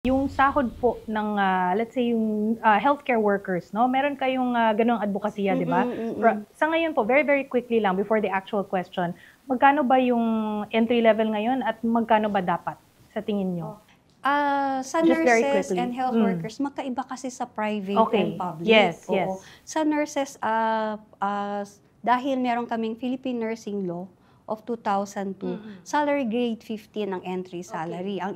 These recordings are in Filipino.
Yung sahod po ng, let's say yung, healthcare workers 'no, meron kayong, gano'ng adbokasya 'di ba? Mm. Sa ngayon po, very, very quickly lang before the actual question, magkano ba yung entry level ngayon at magkano ba dapat sa tingin niyo? Sa Just very nurses quickly. and health workers, magkaiba kasi sa private and Okey. public, Yes, oo. yes. Sa nurses, dahil meron kaming Philippine Nursing Law of 2002, salary grade 15 ang entry salary. Ang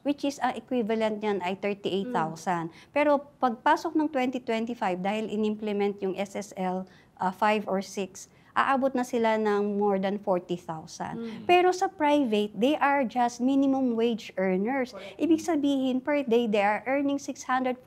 which is equivalent niyan ay 38,000. Pero pagpasok ng 2025, dahil inimplement yung SSL 5 or 6, aabot na sila ng more than 40,000. Pero sa private, they are just minimum wage earners. Ibig sabihin, per day, they are earning 645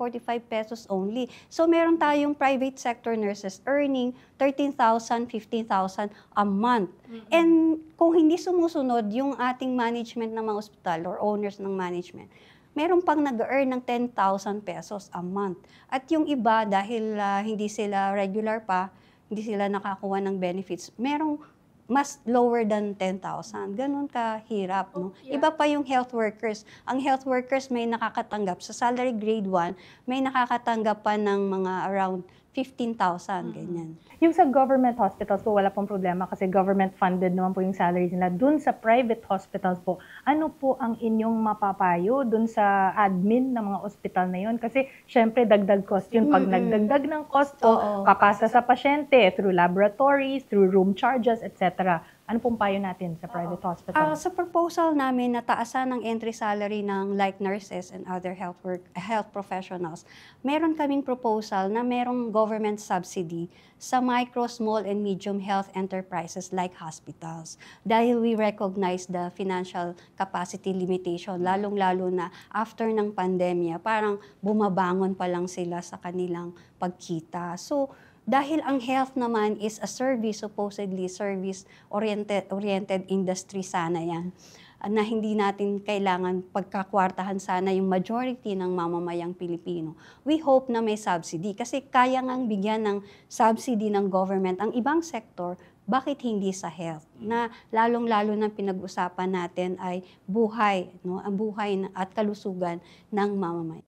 pesos only. So meron tayong private sector nurses earning 13,000, 15,000 a month. And kung hindi sumusunod yung ating management ng mga ospital or owners ng management, meron pang nag-earn ng 10,000 pesos a month. At yung iba, dahil hindi sila regular pa, hindi sila nakakuha ng benefits, merong mas lower than 10,000. Ganun kahirap, no? Iba pa yung health workers. Ang health workers may nakakatanggap sa salary grade 1, may nakakatanggap pa ng mga around 15,000, ganyan. Yung sa government hospitals po, wala pong problema kasi government funded naman po yung salaries nila. Dun sa private hospitals po, ano po ang inyong mapapayo dun sa admin ng mga ospital na yun? Kasi syempre dagdag cost yun. Pag nagdagdag ng cost po, papasa sa pasyente through laboratories, through room charges, etc. Ano pong payo natin sa private hospital? Sa proposal namin na taasan ng entry salary ng like nurses and other health professionals, meron kaming proposal na merong government subsidy sa micro, small, and medium health enterprises like hospitals. Dahil we recognize the financial capacity limitation, lalong-lalo na after ng pandemya, parang bumabangon pa lang sila sa kanilang pagkita. So, dahil ang health naman is a service, supposedly service-oriented industry sana yan, na hindi natin kailangan pagkakwartahan sana yung majority ng mamamayang Pilipino. We hope na may subsidy kasi kaya ngang bigyan ng subsidy ng government ang ibang sektor, bakit hindi sa health? Na lalong-lalo na pinag-usapan natin ay buhay, no? Ang buhay at kalusugan ng mamamayan.